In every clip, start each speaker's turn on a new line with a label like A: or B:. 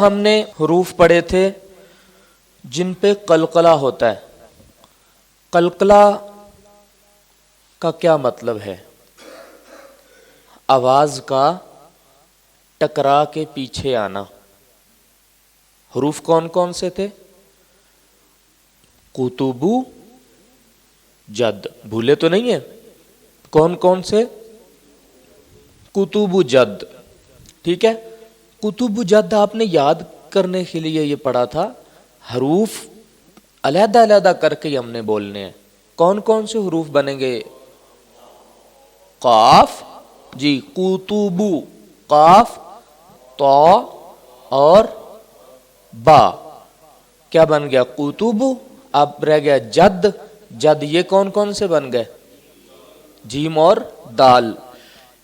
A: ہم نے حروف پڑھے تھے جن پہ قلقلہ ہوتا ہے۔ قلقلہ کا کیا مطلب ہے؟ آواز کا ٹکرا کے پیچھے آنا۔ حروف کون کون سے تھے؟ قطب جد، بھولے تو نہیں ہیں؟ کون کون سے؟ قطب جد، ٹھیک ہے۔ قطب جد آپ نے یاد کرنے کے لیے یہ پڑھا تھا، حروف علیحدہ علیحدہ کر کے ہم نے بولنے ہیں۔ کون کون سے حروف بنیں گے؟ قاف، جی قطب، قاف، طا اور با، کیا بن گیا؟ قطب۔ اب رہ گیا جد، جد یہ کون کون سے بن گئے؟ جیم اور دال۔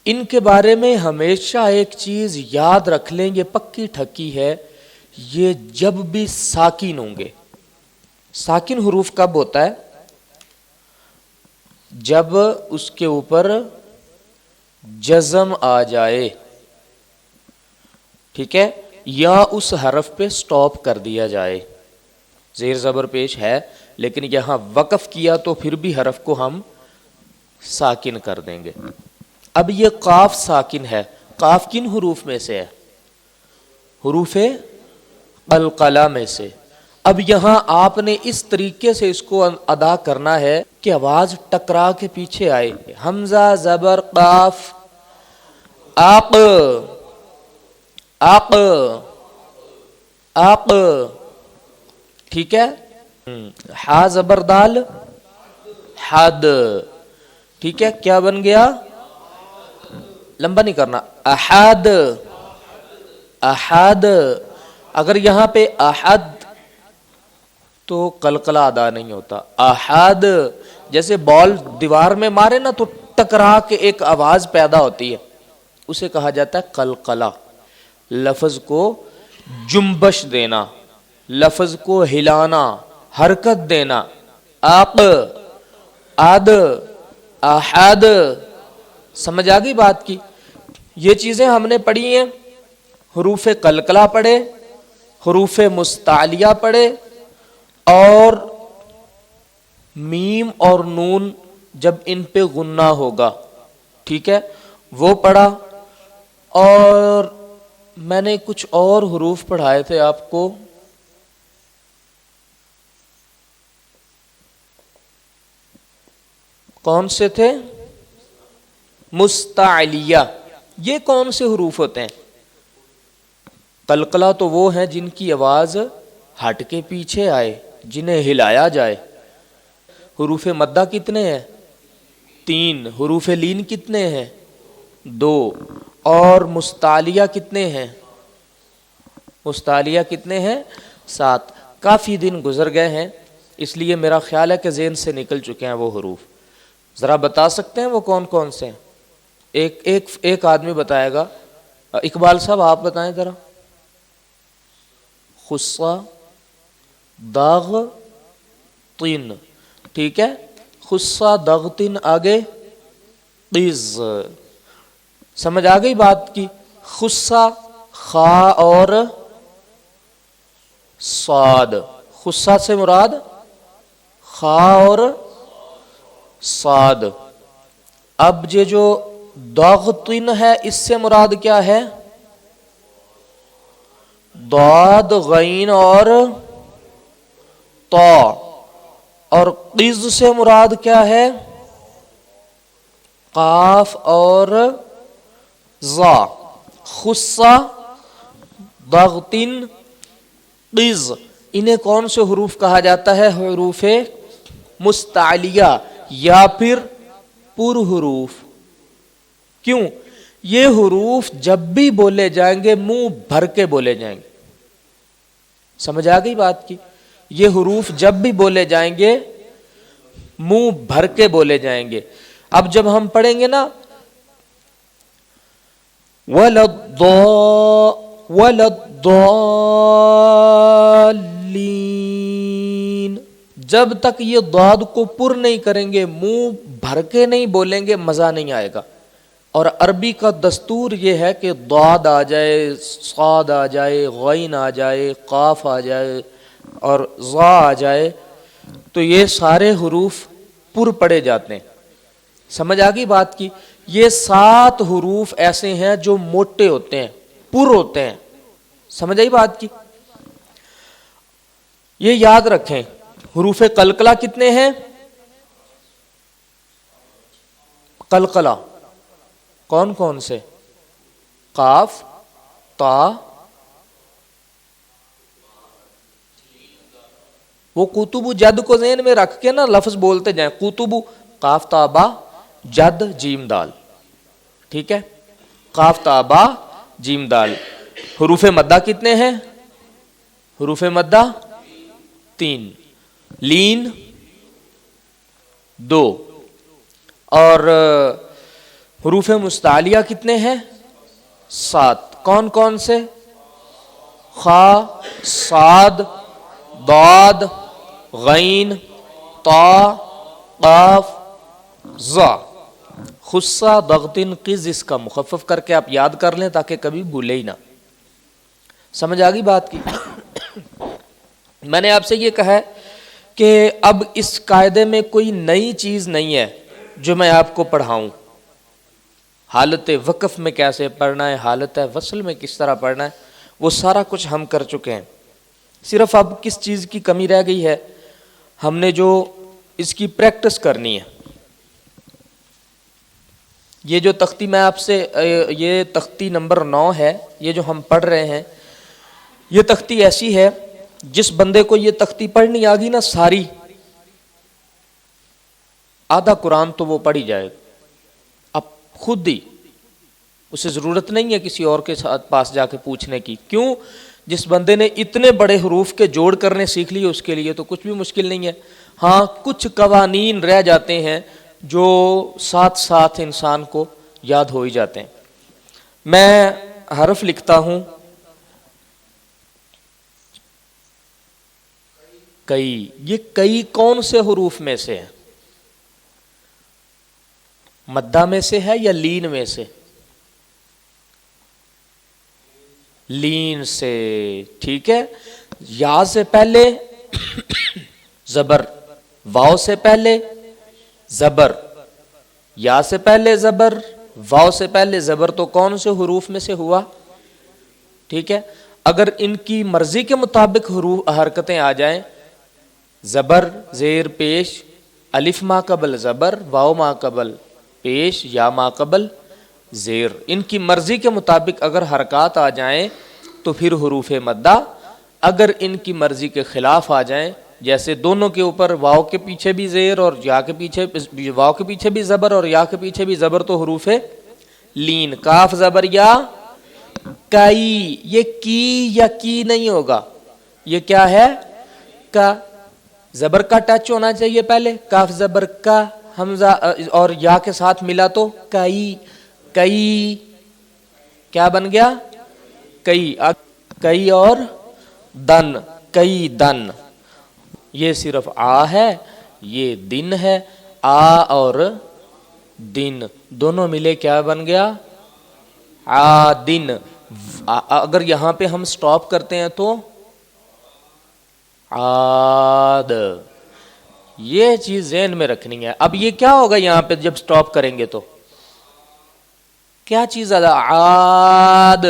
A: ان کے بارے میں ہمیشہ ایک چیز یاد رکھ لیں، یہ پکی ٹھکی ہے، یہ جب بھی ساکن ہوں گے۔ ساکن حروف کب ہوتا ہے؟ جب اس کے اوپر جزم آ جائے، ٹھیک ہے، یا اس حرف پہ سٹاپ کر دیا جائے۔ زیر زبر پیش ہے لیکن یہاں وقف کیا تو پھر بھی حرف کو ہم ساکن کر دیں گے۔ اب یہ قاف ساکن ہے، قاف کن حروف میں سے ہے؟ حروف قلقلہ میں سے۔ اب یہاں آپ نے اس طریقے سے اس کو ادا کرنا ہے کہ آواز ٹکرا کے پیچھے آئے۔ حمزہ زبر قاف، آق، آق، آق، ٹھیک ہے۔ ہا زبر دال، حد، ٹھیک ہے۔ کیا بن گیا؟ لمبا نہیں کرنا، احد، احد۔ اگر یہاں پہ احد تو قلقلہ ادا نہیں ہوتا۔ احد جیسے بال دیوار میں مارے نا تو ٹکرا کے ایک آواز پیدا ہوتی ہے، اسے کہا جاتا ہے قلقلہ۔ لفظ کو جنبش دینا، لفظ کو ہلانا، حرکت دینا۔ آق، آد، احد، سمجھ آ گئی بات کی؟ یہ چیزیں ہم نے پڑھی ہیں۔ حروف قلقلہ پڑھے، حروف مستعلیہ پڑھے، اور میم اور نون جب ان پہ غنہ ہوگا، ٹھیک ہے، وہ پڑھا۔ اور میں نے کچھ اور حروف پڑھائے تھے آپ کو، کون سے تھے؟ مستعلیہ۔ یہ کون سے حروف ہوتے ہیں؟ قلقلہ تو وہ ہیں جن کی آواز ہٹ کے پیچھے آئے، جنہیں ہلایا جائے۔ حروف مدہ کتنے ہیں؟ 3۔ حروف لین کتنے ہیں؟ 2۔ اور مستعلیہ کتنے ہیں؟ مستعلیہ کتنے ہیں؟ 7۔ کافی دن گزر گئے ہیں، اس لیے میرا خیال ہے کہ ذہن سے نکل چکے ہیں وہ حروف۔ ذرا بتا سکتے ہیں وہ کون کون سے ہیں؟ ایک آدمی بتائے گا۔ اقبال صاحب آپ بتائیں ذرا۔ خصہ، داغ، طین، ٹھیک ہے۔ خصہ، دغ، طین، آگے قز۔ سمجھ آ گئی بات کی؟ خصہ خا اور صاد، خصہ سے مراد خا اور صاد۔ اب یہ جو دغتن ہے اس سے مراد کیا ہے؟ ضاد، غین اور طا۔ اور قز سے مراد کیا ہے؟ قاف اور ظا۔ خصہ، ضغطن، قز، انہیں کون سے حروف کہا جاتا ہے؟ حروف مستعلیہ یا پھر پر حروف۔ کیوں؟ یہ حروف جب بھی بولے جائیں گے منہ بھر کے بولے جائیں گے۔ سمجھ آ گئی بات کی؟ یہ حروف جب بھی بولے جائیں گے منہ بھر کے بولے جائیں گے۔ اب جب ہم پڑھیں گے نا وَلَضَّالِّينَ، جب تک یہ ضاد کو پر نہیں کریں گے، منہ بھر کے نہیں بولیں گے، مزہ نہیں آئے گا۔ اور عربی کا دستور یہ ہے کہ ضاد آ جائے، صاد آ جائے، غین آ جائے، قاف آ جائے اور ظا آ جائے تو یہ سارے حروف پر پڑے جاتے ہیں۔ سمجھ آ گئی بات کی؟ یہ 7 حروف ایسے ہیں جو موٹے ہوتے ہیں، پر ہوتے ہیں۔ سمجھ آئی بات کی؟ یہ یاد رکھیں۔ حروف قلقلہ کتنے ہیں؟ قلقلہ کون کون سے؟ قاف، تا، وہ قطب جد کو ذہن میں رکھ کے نا لفظ بولتے جائیں۔ قطب، قاف تا با، جد جیم دال، ٹھیک ہے؟ قاف تا با جیم دال۔ حروف مدہ کتنے ہیں؟ حروف مدہ 3، لین 2، اور حروف مستعلیہ کتنے ہیں؟ 7۔ کون کون سے؟ خا، صاد، ضاد، غین، طا، قاف، ظا۔ خصہ ضغطن قز، اس کا مخفف کر کے آپ یاد کر لیں تاکہ کبھی بھولے ہی نہ۔ سمجھ آ گئی بات کی؟ میں نے آپ سے یہ کہا ہے کہ اب اس قاعدے میں کوئی نئی چیز نہیں ہے جو میں آپ کو پڑھاؤں۔ حالت وقف میں کیسے پڑھنا ہے، حالت وصل میں کس طرح پڑھنا ہے، وہ سارا کچھ ہم کر چکے ہیں۔ صرف اب کس چیز کی کمی رہ گئی ہے؟ ہم نے جو اس کی پریکٹس کرنی ہے۔ یہ جو تختی میں آپ سے، یہ تختی نمبر 9 ہے، یہ جو ہم پڑھ رہے ہیں، یہ تختی ایسی ہے جس بندے کو یہ تختی پڑھنی آ گئی نا ساری، آدھا قرآن تو وہ پڑھ ہی جائے گا اب خود ہی، اسے ضرورت نہیں ہے کسی اور کے ساتھ پاس جا کے پوچھنے کی۔ کیوں؟ جس بندے نے اتنے بڑے حروف کے جوڑ کرنے سیکھ لیے اس کے لیے تو کچھ بھی مشکل نہیں ہے۔ ہاں کچھ قوانین رہ جاتے ہیں جو ساتھ ساتھ انسان کو یاد ہو ہی جاتے ہیں۔ میں حرف لکھتا ہوں، کئی۔ یہ کئی کون سے حروف میں سے ہے؟ مدہ میں سے ہے یا لین میں سے؟ لین سے، ٹھیک ہے۔ یا سے پہلے زبر، واو سے پہلے زبر، یا سے پہلے زبر، واو سے پہلے زبر، تو کون سے حروف میں سے ہوا؟ ٹھیک ہے۔ اگر ان کی مرضی کے مطابق حروف حرکتیں آ جائیں، زبر زیر پیش، الف ما قبل زبر، واو ما قبل پیش، یا ما قبل زیر، ان کی مرضی کے مطابق اگر حرکات آ جائیں تو پھر حروف مدہ۔ اگر ان کی مرضی کے خلاف آ جائیں، جیسے دونوں کے اوپر واو کے پیچھے بھی زیر اور یا کے پیچھے، واو کے پیچھے بھی زبر اور یا کے پیچھے بھی زبر، تو حروف لین، کاف زبر یا، کئی۔ یہ کی یا کی نہیں ہوگا، یہ کیا ہے؟ کا۔ زبر کا ٹچ ہونا چاہیے پہلے، کاف زبر کا، حمزہ اور یا کے ساتھ ملا تو کئی۔ کئی کیا بن گیا؟ کئی۔ کئی اور دن، کئی دن۔ یہ صرف آ ہے، یہ دن ہے۔ آ اور دن دونوں ملے کیا بن گیا؟ آ دن۔ اگر یہاں پہ ہم سٹاپ کرتے ہیں تو عاد، یہ چیز ذہن میں رکھنی ہے۔ اب یہ کیا ہوگا یہاں پہ جب سٹاپ کریں گے تو کیا چیز آدھا؟ عاد،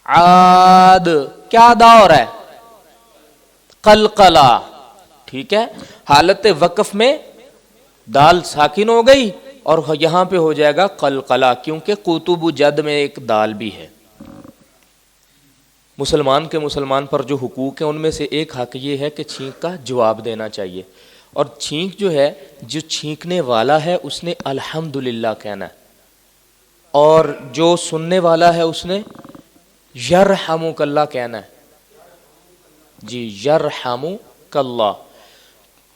A: عاد۔ کیا ادا ہو رہا ہے؟ قلقلہ، ٹھیک ہے۔ حالت وقف میں دال ساکن ہو گئی اور یہاں پہ ہو جائے گا قلقلہ، کیونکہ قطب جد میں ایک دال بھی ہے۔ مسلمان کے مسلمان پر جو حقوق ہیں ان میں سے ایک حق یہ ہے کہ چھینک کا جواب دینا چاہیے، اور چھینک جو ہے، جو چھینکنے والا ہے اس نے الحمدللہ کہنا ہے، اور جو سننے والا ہے اس نے یرحمک اللہ کہنا ہے۔ جی، یرحمک اللہ۔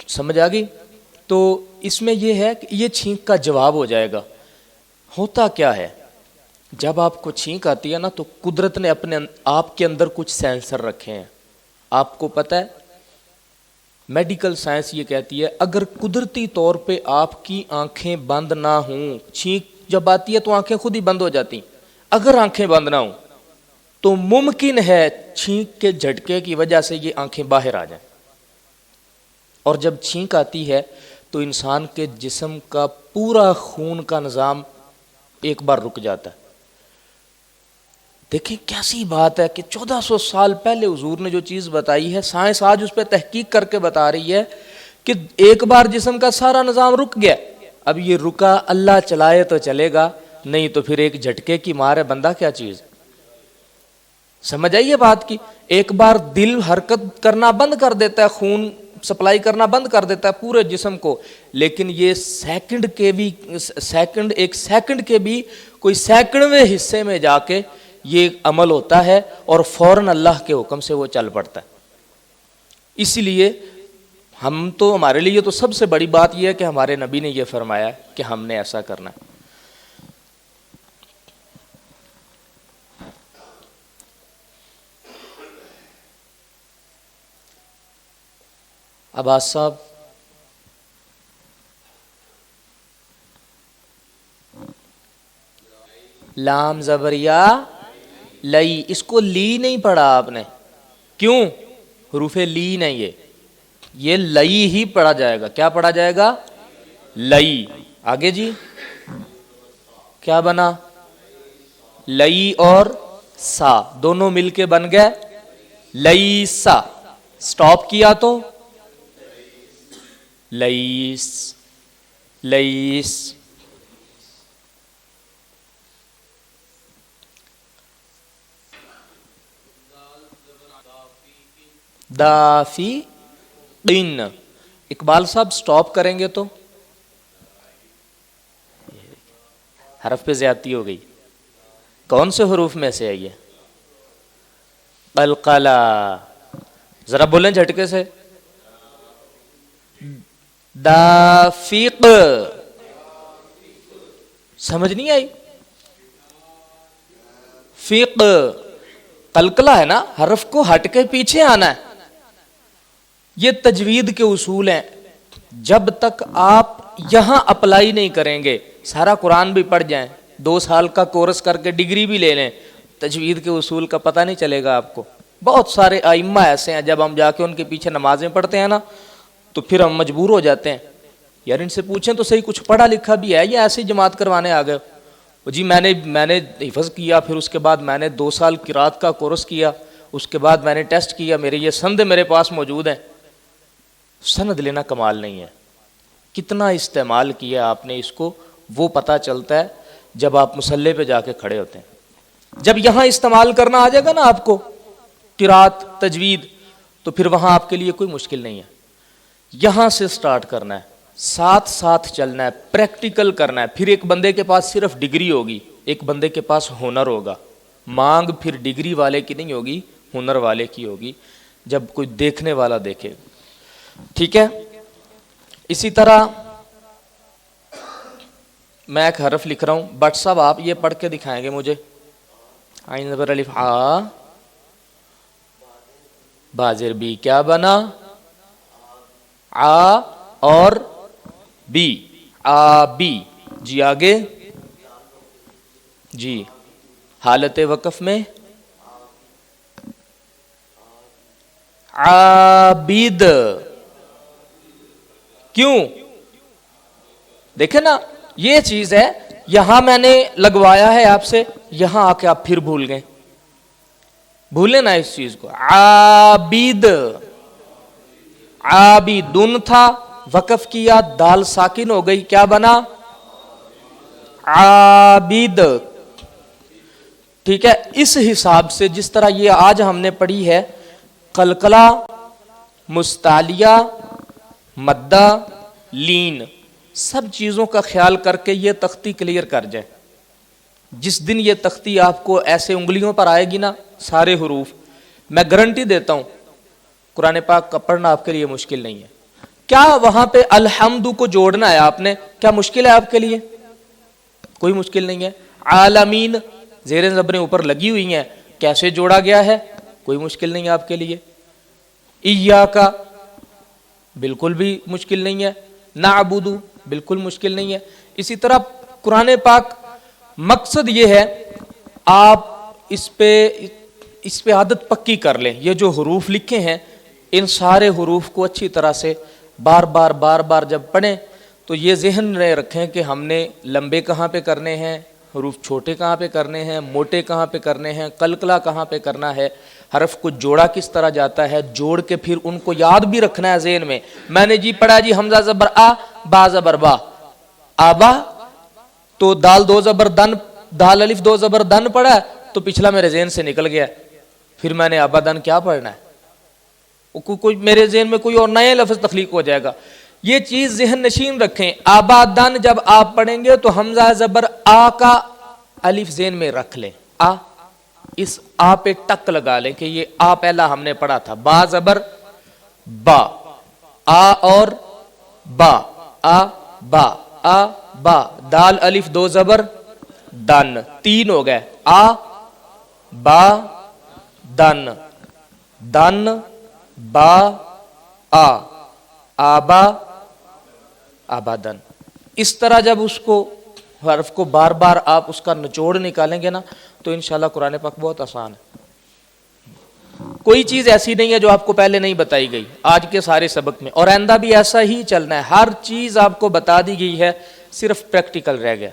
A: سمجھ آ گئی؟ تو اس میں یہ ہے کہ یہ چھینک کا جواب ہو جائے گا۔ ہوتا کیا ہے، جب آپ کو چھینک آتی ہے نا تو قدرت نے اپنے آپ کے اندر کچھ سینسر رکھے ہیں۔ آپ کو پتہ ہے میڈیکل سائنس یہ کہتی ہے اگر قدرتی طور پہ آپ کی آنکھیں بند نہ ہوں، چھینک جب آتی ہے تو آنکھیں خود ہی بند ہو جاتی ہیں، اگر آنکھیں بند نہ ہوں تو ممکن ہے چھینک کے جھٹکے کی وجہ سے یہ آنکھیں باہر آ جائیں، اور جب چھینک آتی ہے تو انسان کے جسم کا پورا خون کا نظام ایک بار رک جاتا ہے۔ دیکھیں کیسی بات ہے کہ 1400 سال پہلے حضور نے جو چیز بتائی ہے، سائنس آج اس پہ تحقیق کر کے بتا رہی ہے کہ ایک بار جسم کا سارا نظام رک گیا، اب یہ رکا اللہ چلائے تو چلے گا، نہیں تو پھر ایک جھٹکے کی مار ہے بندہ کیا چیز۔ سمجھ آئیے بات کی، ایک بار دل حرکت کرنا بند کر دیتا ہے، خون سپلائی کرنا بند کر دیتا ہے پورے جسم کو، لیکن یہ ایک سیکنڈ کے بھی کوئی سیکنڈویں حصے میں جا کے یہ عمل ہوتا ہے اور فوراً اللہ کے حکم سے وہ چل پڑتا ہے۔ اسی لیے ہمارے لیے تو سب سے بڑی بات یہ ہے کہ ہمارے نبی نے یہ فرمایا کہ ہم نے ایسا کرنا ہے۔ عباس صاحب، لام زبریا لئی، اس کو لی نہیں پڑھا آپ نے، کیوں؟ حروف لین ہے، یہ لئی ہی پڑھا جائے گا۔ کیا پڑھا جائے گا؟ لئی۔ آگے جی کیا بنا؟ لئی اور سا دونوں مل کے بن گئے لئی سا، سٹاپ کیا تو لئیس، لئیس۔ دافی قن، اقبال صاحب سٹاپ کریں گے تو حرف پہ زیادتی ہو گئی، کون سے حروف میں سے ہے یہ؟ قلقلہ، ذرا بولیں جھٹکے سے، دافق، سمجھ نہیں آئی؟ فق، قلقلہ ہے نا، حرف کو ہٹ کے پیچھے آنا ہے۔ یہ تجوید کے اصول ہیں، جب تک آپ یہاں اپلائی نہیں کریں گے، سارا قرآن بھی پڑھ جائیں، 2 سال کا کورس کر کے ڈگری بھی لے لیں، تجوید کے اصول کا پتہ نہیں چلے گا آپ کو۔ بہت سارے ائمہ ایسے ہیں جب ہم جا کے ان کے پیچھے نمازیں پڑھتے ہیں نا تو پھر ہم مجبور ہو جاتے ہیں، یار ان سے پوچھیں تو صحیح کچھ پڑھا لکھا بھی ہے یا ایسے ہی جماعت کروانے آ گئے؟ جی میں نے حفظ کیا، پھر اس کے بعد میں نے 2 سال قرات کا کورس کیا، اس کے بعد میں نے ٹیسٹ کیا، میرے یہ سند میرے پاس موجود ہیں۔ سند لینا کمال نہیں ہے، کتنا استعمال کیا آپ نے اس کو وہ پتہ چلتا ہے جب آپ مصلی پہ جا کے کھڑے ہوتے ہیں۔ جب یہاں استعمال کرنا آ جائے گا نا آپ کو قرات تجوید، تو پھر وہاں آپ کے لیے کوئی مشکل نہیں ہے۔ یہاں سے سٹارٹ کرنا ہے، ساتھ ساتھ چلنا ہے، پریکٹیکل کرنا ہے۔ پھر ایک بندے کے پاس صرف ڈگری ہوگی، ایک بندے کے پاس ہنر ہوگا، مانگ پھر ڈگری والے کی نہیں ہوگی، ہنر والے کی ہوگی، جب کوئی دیکھنے والا دیکھے۔ ٹھیک ہے، اسی طرح میں ایک حرف لکھ رہا ہوں، بٹ صاحب آپ یہ پڑھ کے دکھائیں گے مجھے، عین زبر الف آ، بازر بی، کیا بنا؟ آ اور بی، آ بی۔ جی آگے جی، حالت وقف میں عابد، کیوں؟ دیکھیں نا یہ چیز ہے، یہاں میں نے لگوایا ہے آپ سے، یہاں آ کے آپ پھر بھول گئے، بھولے نا اس چیز کو۔ عابد، عابدن تھا، وقف کیا، دال ساکن ہو گئی، کیا بنا؟ عابد۔ ٹھیک ہے، اس حساب سے جس طرح یہ آج ہم نے پڑھی ہے، قلقلہ، مستعلیہ، مدہ، لین، سب چیزوں کا خیال کر کے یہ تختی کلیئر کر جائیں۔ جس دن یہ تختی آپ کو ایسے انگلیوں پر آئے گی نا سارے حروف، میں گارنٹی دیتا ہوں قرآن پاک کا پڑھنا آپ کے لیے مشکل نہیں ہے۔ کیا وہاں پہ الحمد کو جوڑنا ہے آپ نے، کیا مشکل ہے آپ کے لیے؟ کوئی مشکل نہیں ہے۔ عالمین زیر زبریں اوپر لگی ہوئی ہیں، کیسے جوڑا گیا ہے؟ کوئی مشکل نہیں ہے آپ کے لیے۔ ایاکا، بالکل بھی مشکل نہیں ہے، نعبدو بالکل مشکل نہیں ہے. اسی طرح قرآن پاک مقصد یہ ہے آپ اس پہ عادت پکی کر لیں. یہ جو حروف لکھے ہیں ان سارے حروف کو اچھی طرح سے بار بار جب پڑھیں تو یہ ذہن میں رکھیں کہ ہم نے لمبے کہاں پہ کرنے ہیں، حروف چھوٹے کہاں پہ کرنے ہیں، موٹے کہاں پہ کرنے ہیں، قلقلہ کہاں پہ کرنا ہے، حرف کو جوڑا کس طرح جاتا ہے، جوڑ کے پھر ان کو یاد بھی رکھنا ہے ذہن میں. میں نے جی پڑھا جی حمزہ زبر آ، با زبر با، آبا، تو دال دو زبر دن، دال الف دو زبر دن پڑھا تو پچھلا میرے ذہن سے نکل گیا، پھر میں نے آبا دن کیا پڑھنا ہے، کوئی میرے ذہن میں کوئی اور نیا لفظ تخلیق ہو جائے گا. یہ چیز ذہن نشین رکھیں. آبادن جب آپ پڑھیں گے تو حمزہ زبر آ کا الف ذہن میں رکھ لیں، آ، اس آ پہ ٹک لگا لیں کہ یہ آ پہلا ہم نے پڑھا تھا. با زبر با، آ اور با، آ با، آ با، دال الف دو زبر دن، تین ہو گئے، آ با دن، دن با آ، آبا آبادن. اس طرح جب اس کو حرف کو بار بار آپ اس کا نچوڑ نکالیں گے نا تو انشاءاللہ قرآن پاک بہت آسان ہے. کوئی چیز ایسی نہیں ہے جو آپ کو پہلے نہیں بتائی گئی آج کے سارے سبق میں، اور آئندہ بھی ایسا ہی چلنا ہے. ہر چیز آپ کو بتا دی گئی ہے، صرف پریکٹیکل رہ گیا.